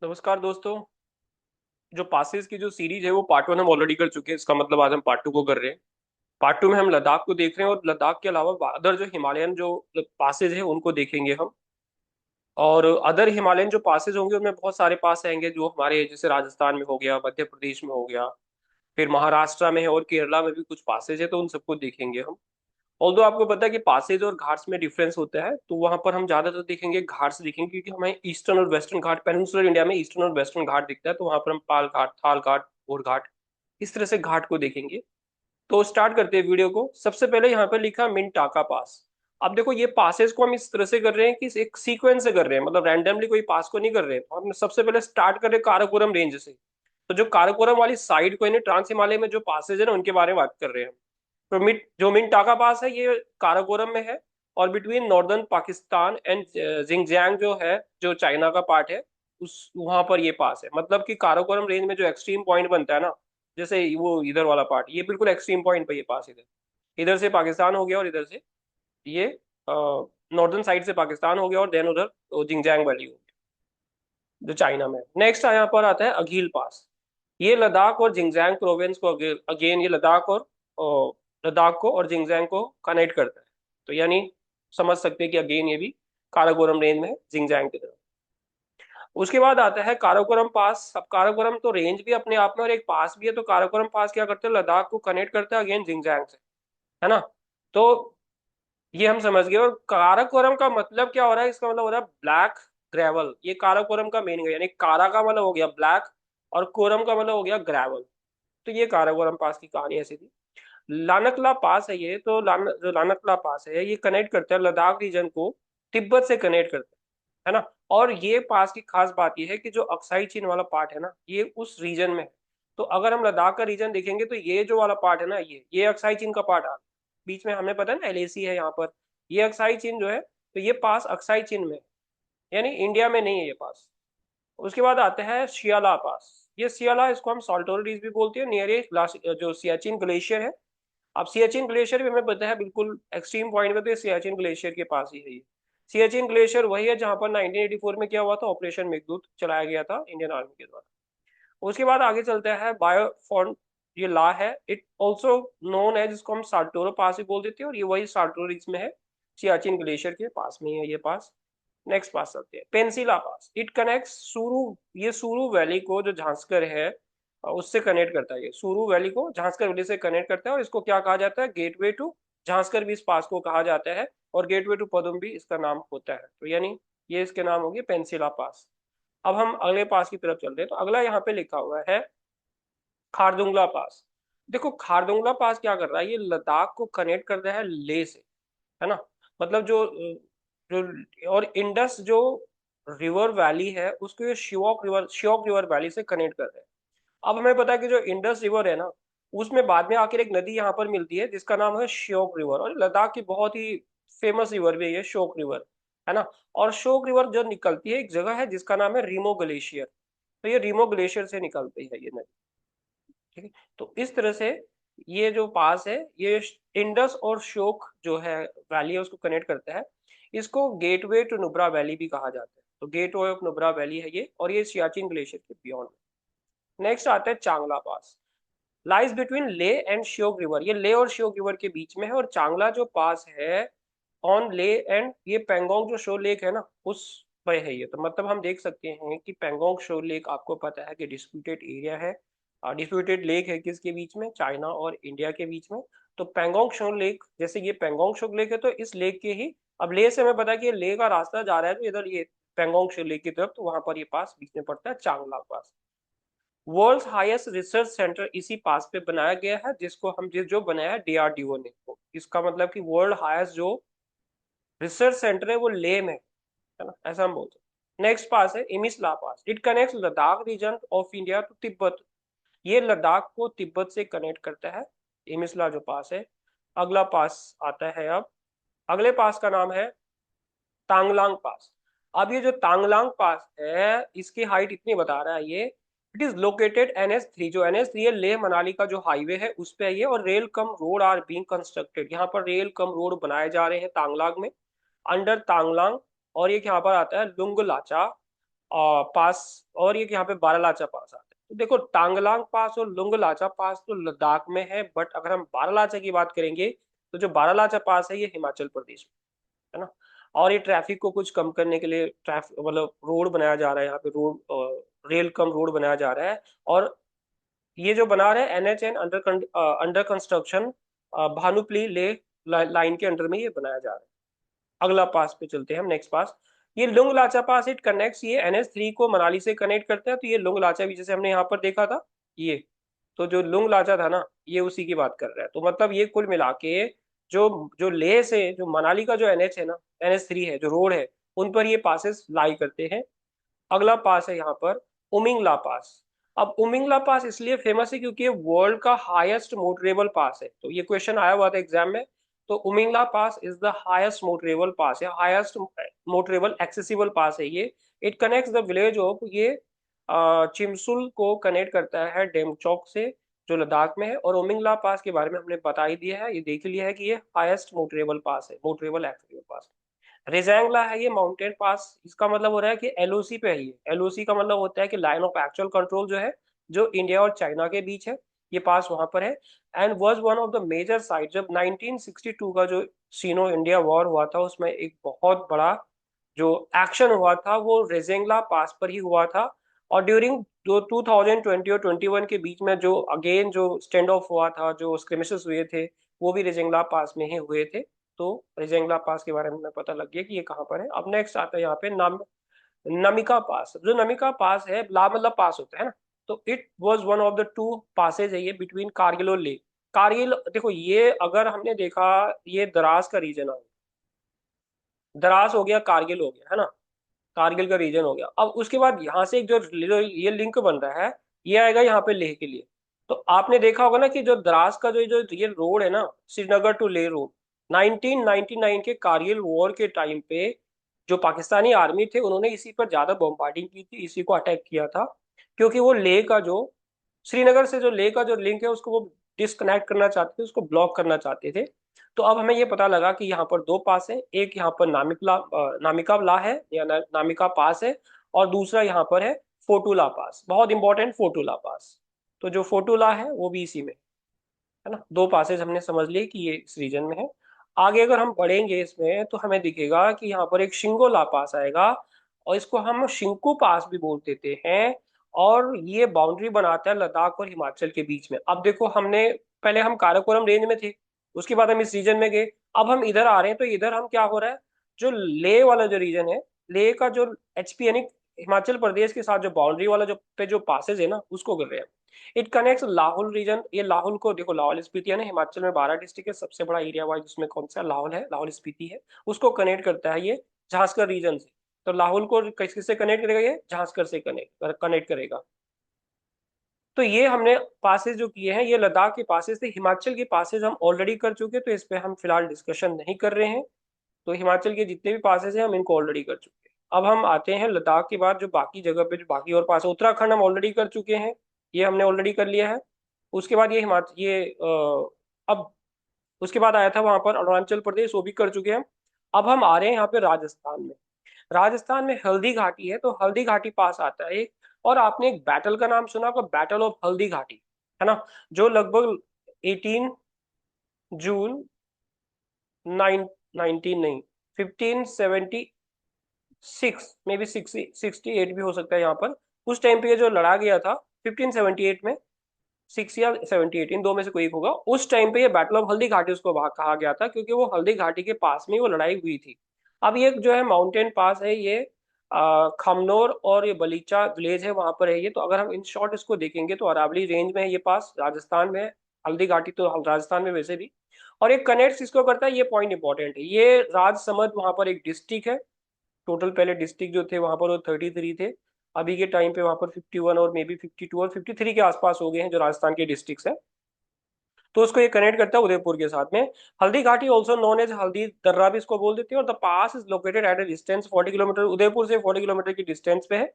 नमस्कार दोस्तों। जो पासेस की जो सीरीज है वो पार्ट वन हम ऑलरेडी कर चुके हैं। इसका मतलब आज हम पार्ट टू को कर रहे हैं। पार्ट टू में हम लद्दाख को देख रहे हैं और लद्दाख के अलावा अदर जो हिमालयन जो पासेज है उनको देखेंगे हम। और अदर हिमालयन जो पासेज होंगे उनमें बहुत सारे पास आएंगे जो हमारे जैसे राजस्थान में हो गया, मध्य प्रदेश में हो गया, फिर महाराष्ट्र में है और केरला में भी कुछ पासेज है, तो उन सबको देखेंगे हम। ऑल्दो आपको पता है कि पासेज और घाट्स में डिफरेंस होता है, तो वहां पर हम ज्यादातर देखेंगे घाट्स देखेंगे, क्योंकि हमें ईस्टर्न और वेस्टर्न घाट, पेनिनसुलर इंडिया में ईस्टर्न और वेस्टर्न घाट दिखता है, तो वहां पर हम पाल घाट, थाल घाट, और घाट, इस तरह से घाट को देखेंगे। तो स्टार्ट करते हैं वीडियो को। सबसे पहले यहाँ पर लिखा मिनटाका पास। अब देखो ये पासेस को हम इस तरह से कर रहे हैं कि एक सीक्वेंस से कर रहे हैं, मतलब रैंडमली कोई पास को नहीं कर रहे हैं। तो हम सबसे पहले स्टार्ट कर रहे हैं काराकोरम रेंज से। तो जो काराकोरम वाली साइड को, यानी ट्रांस हिमालय में जो पासेज है ना, उनके बारे में बात कर रहे हैं हम। तो जो मिनटाका पास है ये काराकोरम में है, और between northern Pakistan and Xinjiang जो है, जो चाइना का पार्ट है, उस वहां पर ये पास है। मतलब कि काराकोरम रेंज में जो एक्सट्रीम पॉइंट बनता है ना, जैसे वो इधर वाला पार्ट, ये बिल्कुल एक्सट्रीम पॉइंट पे ये पास, इधर इधर से पाकिस्तान हो गया, और इधर से ये नॉर्दर्न साइड से पाकिस्तान हो गया, और देन उधर जिंगजियांग वैली हो गया जो चाइना में। नेक्स्ट यहाँ पर आता है अघील पास। ये लद्दाख और जिंगजियांग प्रोविंस को, अगेन ये लद्दाख को और जिंगजियांग को कनेक्ट करता है। तो यानी समझ सकते हैं कि अगेन ये भी काराकोरम रेंज में है, जिंगजियांग की तरफ। उसके बाद आता है काराकोरम पास। अब काराकोरम तो रेंज भी अपने आप में और एक पास भी है, तो काराकोरम पास क्या करते हैं, लद्दाख को कनेक्ट करता है अगेन जिंगजियांग से, है ना। तो ये हम समझ गए। और काराकोरम का मतलब क्या हो रहा है, इसका मतलब हो रहा है ब्लैक ग्रेवल। ये काराकोरम का मीनिंग है, यानी कारा का मतलब हो गया ब्लैक, और कोरम का मतलब हो गया ग्रेवल। तो ये काराकोरम पास की कहानी ऐसी थी। लानकला पास है ये, तो जो लानकला पास है ये कनेक्ट करता है लद्दाख रीजन को, तिब्बत से कनेक्ट करता है ना। और ये पास की खास बात ये है कि जो अक्साई चीन वाला पार्ट है ना, ये उस रीजन में है। तो अगर हम लद्दाख का रीजन देखेंगे तो ये जो वाला पार्ट है ना, ये अक्साई चीन का पार्ट आ, बीच में हमें पता है ना एलएसी है यहाँ पर, ये अक्साई चीन जो है, तो ये पास अक्साई चीन में है, यानी इंडिया में नहीं है ये पास। उसके बाद आते हैं शियाला पास। ये शियाला, इसको हम साल्टोरो रिज भी बोलते हैं, नियरेस्ट जो सियाचिन ग्लेशियर है। अब सियाचिन ग्लेशियर भी हमें पता है बिल्कुल एक्सट्रीम पॉइंट पे, तो ये सियाचिन ग्लेशियर के पास ही है ये। सियाचिन ग्लेशियर वही है जहां पर 1984 में क्या हुआ था, ऑपरेशन मेघदूत चलाया गया था इंडियन आर्मी के द्वारा। उसके बाद आगे चलता है बायोफॉन। ये ला है, इट ऑल्सो नोन है, जिसको हम साल्टोरो पास भी बोल देते हैं, और ये वही साल्टोरो रिज में है, सियाचिन ग्लेशियर के पास में ही है ये पास। नेक्स्ट पास चलते हैं पेंसिला पास। इट कनेक्ट सुरू, ये सुरू वैली को जो झांसकर है उससे कनेक्ट करता है। ये सुरू वैली को झांसकर वैली से कनेक्ट करता है, और इसको क्या कहा जाता है, गेटवे टू झांसकर भी इस पास को कहा जाता है, और गेटवे टू पदम भी इसका नाम होता है। तो यानी ये इसके नाम हो गए पेंसिला पास। अब हम अगले पास की तरफ चलते हैं। तो अगला यहाँ पे लिखा हुआ है खारदुंगला पास। देखो खारदुंगला पास क्या कर रहा है, ये लद्दाख को कनेक्ट कर रहा है लेह से, है ना। मतलब जो जो और इंडस जो रिवर वैली है उसको ये श्योक रिवर वैली से कनेक्ट कर रहे हैं। अब हमें पता है कि जो इंडस रिवर है ना, उसमें बाद में आकर एक नदी यहाँ पर मिलती है जिसका नाम है श्योक रिवर, और लद्दाख की बहुत ही फेमस रिवर भी है ये श्योक रिवर, है ना। और श्योक रिवर जो निकलती है एक जगह है जिसका नाम है रीमो ग्लेशियर। तो ये रीमो ग्लेशियर से निकलती है ये नदी, ठीक है। तो इस तरह से ये जो पास है ये इंडस और श्योक जो है वैली है उसको कनेक्ट करता है। इसको गेटवे टू नुब्रा वैली भी कहा जाता है। तो गेटवे ऑफ नुब्रा वैली है ये, और ये सियाचिन ग्लेशियर के बियॉन्ड। नेक्स्ट आता है चांगला पास। लाइज बिटवीन ले एंड श्योक रिवर। ये ले और श्योक रिवर के बीच में है, और चांगला जो पास है ऑन ले एंड, ये पेंगोंग जो शो लेक है ना उस पे है ये। तो मतलब हम देख सकते हैं कि पेंगोंग शो लेक, आपको पता है कि डिस्प्यूटेड एरिया है, डिस्प्यूटेड लेक है किसके बीच में, चाइना और इंडिया के बीच में। तो पेंगोंग शो लेक, जैसे ये पेंगोंग शो लेक है, तो इस लेक के ही, अब ले से हमें पता है कि ये ले का रास्ता जा रहा है तो इधर ये पेंगोंग शो लेक की तरफ, तो वहां पर ये पास बीच में पड़ता है चांगला पास। वर्ल्ड हाईएस्ट रिसर्च सेंटर इसी पास पे बनाया गया है, जिसको हम जो बनाया है डीआरडीओ ने। तो इसका मतलब कि वर्ल्ड हाईएस्ट जो रिसर्च सेंटर है वो ले में, है ना, ऐसा हम बोलते हैं। नेक्स्ट पास है Imis La pass. It connects Ladakh region of India to Tibet. ये लद्दाख को तिब्बत से कनेक्ट करता है, इमिसला जो पास है। अगला पास आता है अब, अगले पास का नाम है तांगलांग पास। अब ये जो तांगलांग पास है इसकी हाइट इतनी बता रहा है ये, इट इज लोकेटेड NH3। जो NH3 है लेह मनाली का जो हाईवे है उस पे है ये, और rail cum road are being constructed. यहाँ पर रेल कम रोड बनाए जा रहे हैं तांगलांग में, अंडर तांगलांग। और ये यहाँ पर आता है लुंग लाचा, पास, और ये कि यहाँ पे बारालाचा पास आता है। तो देखो टांगलांग पास और लुंगलाचा पास तो लद्दाख में है, बट अगर हम बारालाचा की बात करेंगे तो जो बारालाचा पास है ये हिमाचल प्रदेश में है ना। और ये ट्रैफिक को कुछ कम करने के लिए ट्रैफिक मतलब रोड बनाया जा रहा है यहाँ पे, रोड रेल कम रोड बनाया जा रहा है। और ये जो बना रहे हैं NH under under construction Bhanupali ले लाइन के अंडर में ये बनाया जा रहा है। अगला पास पे चलते हैं हम, नेक्स्ट पास। ये लुंग लाचा पास, इट कनेक्ट्स, ये NH3 को मनाली से कनेक्ट करता है। तो ये लुंग लाचा भी जैसे हमने यहाँ पर देखा था ये, तो जो लुंग लाचा था ना ये उसी की बात कर रहा है। तो मतलब ये कुल मिला के जो जो लेह से जो मनाली का जो NH है ना, NH3 है जो रोड है, उन पर ये पासेस लाई करते हैं। अगला पास है यहाँ पर उमिंगला पास। अब उमिंगला पास इसलिए फेमस है क्योंकि ये वर्ल्ड का हाईएस्ट मोटरेबल पास है। तो ये क्वेश्चन आया हुआ था एग्जाम में। तो Umling La pass is the highest motorable pass है, हाईएस्ट मोटरेबल एक्सेसिबल पास है ये। It connects the village of, ये चिमसुल को कनेक्ट करता है डेमचौक से जो लद्दाख में है। और उमिंगला पास के बारे में हमने बता ही दिया है, ये देख लिया है कि ये हाईएस्ट मोटरेबल पास है, मोटरेबल एक्सेसिबल पास। रेजैंगला है ये माउंटेन पास, इसका मतलब हो रहा है कि LOC पे है ये। LOC का मतलब होता है कि लाइन ऑफ एक्चुअल कंट्रोल जो है, जो इंडिया और चाइना के बीच है, ये पास वहां पर है। And was one of the major site, जब 1962 का जो सीनो इंडिया वॉर हुआ था उसमें एक बहुत बड़ा जो एक्शन हुआ था वो रेजेंगला पास पर ही हुआ था। और ड्यूरिंग जो 2020 और 21 के बीच में जो अगेन जो स्टैंड ऑफ हुआ था, जो स्क्रिमिशेस हुए थे, वो भी रेजेंगला पास में ही हुए थे। तो रेजेंगला पास के बारे में हमें पता लग गया कि ये कहाँ पर है। अब नेक्स्ट आता है यहाँ पे नमिका पास। जो नमिका पास है, ला मतलब पास होता है ना, तो it was one of the two passes है ये बिटवीन कारगिल और लेह। कारगिल देखो, ये अगर हमने देखा, ये द्रास का रीजन है, द्रास हो गया, कारगिल हो गया है ना, कारगिल का रीजन हो गया। अब उसके बाद यहाँ से एक जो ये लिंक बन रहा है, ये आएगा यहाँ पे लेह के लिए। तो आपने देखा होगा ना कि जो द्रास का जो जो ये रोड है ना, श्रीनगर टू लेह रोड, 1999 के कारगिल वॉर के टाइम पे जो पाकिस्तानी आर्मी थे उन्होंने इसी पर ज्यादा बमबार्डिंग की थी, इसी को अटैक किया था। क्योंकि वो लेह का जो श्रीनगर से जो लेह का जो लिंक है उसको वो डिस्कनेक्ट करना चाहते थे, उसको ब्लॉक करना चाहते थे। तो अब हमें ये पता लगा कि यहाँ पर दो पास है, एक यहाँ पर नामिका ला है या नामिका पास है, और दूसरा यहाँ पर है फोटूला पास, बहुत इंपॉर्टेंट फोटूला पास। तो जो फोटूला है वो भी इसी में है ना। दो पासेज हमने समझ लिए कि ये इस रीजन में है। आगे अगर हम पढ़ेंगे इसमें तो हमें दिखेगा कि यहाँ पर एक शिंगोला पास आएगा, और इसको हम शिंकू पास भी बोल देते हैं। और ये बाउंड्री बनाता है लद्दाख और हिमाचल के बीच में। अब देखो, हमने पहले हम काराकोरम रेंज में थे, उसके बाद हम इस रीजन में गए, अब हम इधर आ रहे हैं। तो इधर हम क्या हो रहा है, जो लेह वाला जो रीजन है, लेह का जो HP यानी हिमाचल प्रदेश के साथ जो बाउंड्री वाला जो पे जो पासेज है ना, उसको कर रहे हैं। It connects Lahaul region. ये लाहौल को देखो, लाहौल स्पीति है ना, हिमाचल में 12 डिस्ट्रिक्ट है, सबसे बड़ा एरिया वाइज उसमें कौन सा लाहौल है, लाहौल स्पीति है। उसको कनेक्ट करता है ये झांसकर रीजन से। तो लाहौल को किससे कनेक्ट करेगा, ये झांसकर से कनेक्ट कनेक्ट करेगा। तो ये हमने पासेज जो किए हैं ये लद्दाख के पासेज थे। हिमाचल के पासेज हम ऑलरेडी कर चुके, तो इस पे हम फिलहाल डिस्कशन नहीं कर रहे हैं। तो हिमाचल के जितने भी पासेज हैं हम इनको ऑलरेडी कर चुके हैं। अब हम आते हैं लद्दाख के बाद जो बाकी जगह पे जो बाकी और पास है, उत्तराखंड हम ऑलरेडी कर चुके हैं, ये हमने ऑलरेडी कर लिया है। उसके बाद ये हिमाचल ये अब उसके बाद आया था वहां पर अरुणाचल प्रदेश, वो भी कर चुके हैं। अब हम आ रहे हैं यहाँ पे राजस्थान में। राजस्थान में हल्दी घाटी है, तो हल्दी घाटी पास आता है एक। और आपने एक बैटल का नाम सुना होगा, बैटल ऑफ हल्दी घाटी, है ना, जो लगभग 18 जून 19 नहीं, 1576, मे बी 68 भी हो सकता है यहाँ पर। उस टाइम पे ये जो लड़ा गया था 1578 में, 6 या 78, इन दो में से कोई एक होगा। उस टाइम पे ये बैटल ऑफ हल्दी घाटी उसको वहां कहा गया था, क्योंकि वो हल्दी घाटी के पास में वो लड़ाई हुई थी। अब ये जो है माउंटेन पास है ये, खमनोर और ये बलीचा विलेज है वहां पर है ये। तो अगर हम इन शॉर्ट इसको देखेंगे तो अरावली रेंज में है ये पास, राजस्थान में है। हल्दी घाटी तो राजस्थान में वैसे भी। और एक कनेक्ट इसको करता है, ये पॉइंट इंपॉर्टेंट है, ये राजसमंद वहां पर एक डिस्ट्रिक्ट है। टोटल पहले डिस्ट्रिक्ट जो थे वहां पर वो 33 थे, अभी के टाइम पे वहां पर 51 और मे बी 52 और 53 के आसपास हो गए हैं जो राजस्थान के डिस्ट्रिक्ट्स हैं। तो उसको ये कनेक्ट करता है उदयपुर के साथ में। Haldi Ghati also known as हल्दी दर्रा भी इसको बोल देते हैं। और the pass is located at A distance 40 kilometre, Udaipur से 40 किलोमीटर की डिस्टेंस पे है।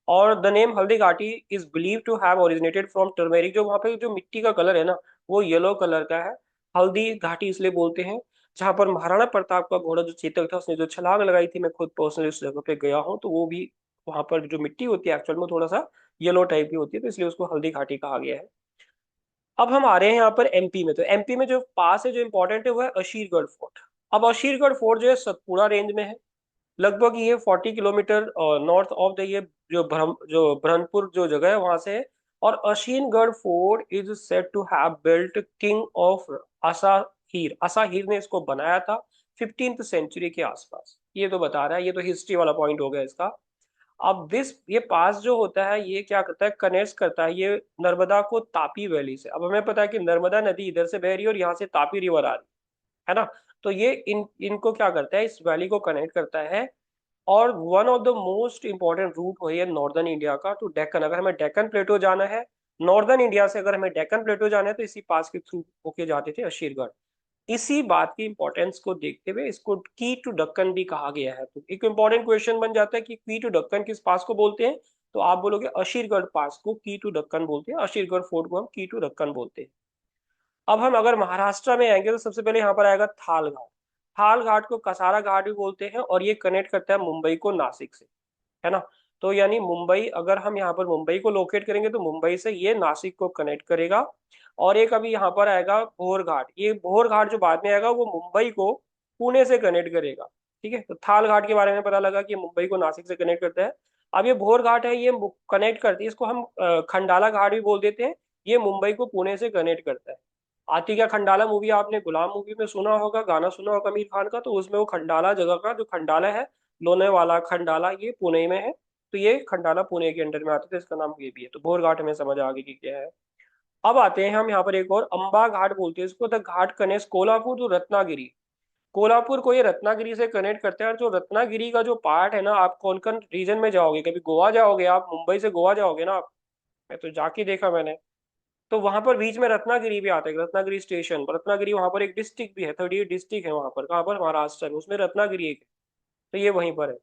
और the name Haldi Ghati is believe to have originated from turmeric, जो वहाँ पे जो मिट्टी का कलर है ना वो येलो कलर का है। हल्दी घाटी इसलिए बोलते हैं जहाँ पर महाराणा प्रताप का घोड़ा जो चेतक था उसने जो छलांग लगाई थी, मैं खुद पर्सनली उस जगह पे गया हूँ, तो वो भी वहां पर जो मिट्टी होती है एक्चुअल में थोड़ा सा येलो टाइप की होती है, तो इसलिए उसको हल्दी घाटी कहा गया है। अब हम आ रहे हैं यहाँ पर एमपी में। तो एमपी में जो पास है जो इंपॉर्टेंट है वो है अशीरगढ़ फोर्ट। अब अशीरगढ़ फोर्ट जो है सतपुड़ा रेंज में है। लगभग ये 40 किलोमीटर नॉर्थ ऑफ द ये जो ब्रह्मपुर जो जगह है वहां से है। और Ashingarh fort is said to have built king of Asahir. Asahir ने इसको बनाया था 15th सेंचुरी के आसपास। ये तो बता रहा है, ये तो हिस्ट्री वाला पॉइंट हो गया इसका। अब दिस ये पास जो होता है ये क्या करता है, कनेक्ट करता है ये नर्मदा को तापी वैली से। अब हमें पता है कि नर्मदा नदी इधर से बह रही है और यहाँ से तापी रिवर आ रही है ना। तो ये इनको क्या करता है, इस वैली को कनेक्ट करता है। और one of the most important route वही है नॉर्दर्न इंडिया का टू डेक्कन। अगर हमें डेक्कन प्लेटो जाना है, नॉर्दर्न इंडिया से अगर हमें डेक्कन प्लेटो जाना है तो इसी पास के थ्रू होके जाते थे अशीरगढ़। इसी बात की इंपॉर्टेंस को देखते हुए इसको की टू डक्कन भी कहा गया है। तो एक इंपॉर्टेंट क्वेश्चन बन जाता है कि की टू डक्कन किस पास को बोलते हैं, तो आप बोलोगे अशीरगढ़ पास को की टू डक्कन बोलते हैं, अशीरगढ़ फोर्ट को हम की टू डक्कन बोलते हैं। अब हम अगर महाराष्ट्र में आएंगे तो सबसे पहले यहाँ पर आएगा थाल घाट। थाल घाट को कसारा घाट भी बोलते हैं और ये कनेक्ट करता है मुंबई को नासिक से, है ना। तो यानी मुंबई, अगर हम यहाँ पर मुंबई को लोकेट करेंगे तो मुंबई से ये नासिक को कनेक्ट करेगा। और एक अभी यहाँ पर आएगा भोर घाट। ये भोर घाट जो बाद में आएगा वो मुंबई को पुणे से कनेक्ट करेगा। ठीक है, तो थाल घाट के बारे में पता लगा कि मुंबई को नासिक से कनेक्ट करता है। अब ये भोर घाट है, ये कनेक्ट करती है, इसको हम खंडाला घाट भी बोल देते हैं। ये मुंबई को पुणे से कनेक्ट करता है। आती क्या खंडाला मूवी, आपने गुलाम मूवी में सुना होगा, गाना सुना होगा आमिर खान का, तो उसमें वो खंडाला जगह का जो खंडाला है, लोनेवाला खंडाला, ये पुणे में है। तो ये खंडाला पुणे के अंडर में आता है, तो इसका नाम ये भी है। तो भोर घाट हमें समझ आ गई कि क्या है। अब आते हैं हम यहाँ पर एक और अंबा घाट बोलते हैं इसको। The ghat connect Kolhapur to Ratnagiri. Kolhapur को ये रत्नागिरी से कनेक्ट करते हैं। और जो रत्नागिरी का जो पार्ट है ना, आप कोंकण रीजन में जाओगे, कभी गोवा जाओगे, आप मुंबई से गोवा जाओगे ना आप, मैं तो जाके देखा मैंने, तो वहां पर बीच में रत्नागिरी भी आता है, रत्नागिरी स्टेशन। रत्नागिरी वहां पर एक डिस्ट्रिक्ट भी है, 38 डिस्ट्रिक्ट है वहां पर। कहाँ पर, महाराष्ट्र में, उसमें रत्नागिरी एक है। तो ये वहीं पर है।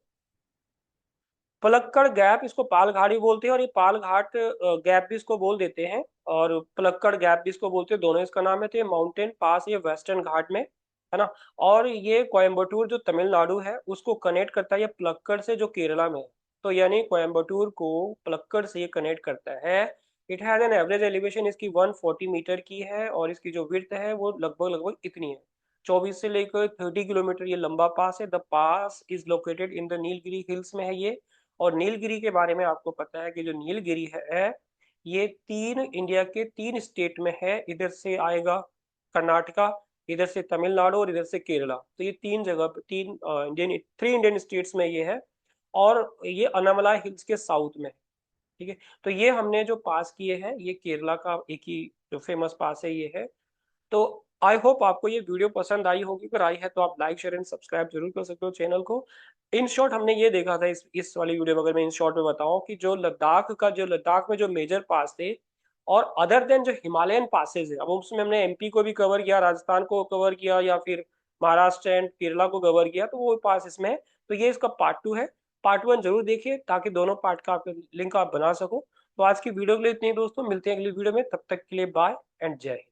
पलक्कड़ गैप, इसको पाल घाटी बोलते हैं और ये पाल घाट गैप भी इसको बोल देते हैं। और पलक्कड़ गैप भी इसको बोलते हैं, दोनों इसका नाम है। तो ये माउंटेन पास ये वेस्टर्न घाट में है ना। और ये कोयम्बटूर जो तमिलनाडु है उसको कनेक्ट करता है ये पलक्कड़ से जो केरला में है। तो यानी कोयम्बटूर को पलक्कड़ से ये कनेक्ट करता है। It has an average elevation इसकी 140 मीटर की है और इसकी जो विड्थ है वो लगभग लगभग इतनी है, 24 से लेकर 30 किलोमीटर ये लंबा पास है। The pass is located in the Nilgiri hills में है ये। और नीलगिरी के बारे में आपको पता है कि जो नीलगिरी है ये तीन, इंडिया के तीन स्टेट में है। इधर से आएगा कर्नाटका, इधर से तमिलनाडु और इधर से केरला। तो ये तीन जगह पे, तीन इंडियन, 3 इंडियन स्टेट्स में ये है। और ये अनामलाई हिल्स के साउथ में है। ठीक है, तो ये हमने जो पास किए हैं ये केरला का एक ही जो फेमस पास है ये है। तो आई होप आपको ये वीडियो पसंद आई होगी। अगर आई है तो आप लाइक शेयर एंड सब्सक्राइब जरूर कर सकते हो चैनल को। इन शॉर्ट हमने ये देखा था इस वाली वीडियो में, अगर मैं इन शॉर्ट में बताऊं कि जो लद्दाख में जो मेजर पास थे, और अदर देन जो हिमालयन पासेज है, अब उसमें हमने एमपी को भी कवर किया, राजस्थान को कवर किया, या फिर महाराष्ट्र एंड केरला को कवर किया, तो वो पास इसमें है। तो ये इसका पार्ट 2 है। पार्ट 1 जरूर देखिए ताकि दोनों पार्ट का आप लिंक आप बना सको। तो आज की वीडियो के लिए इतनी ही दोस्तों, मिलते हैं अगली वीडियो में, तब तक के लिए बाय एंड जय हिंद।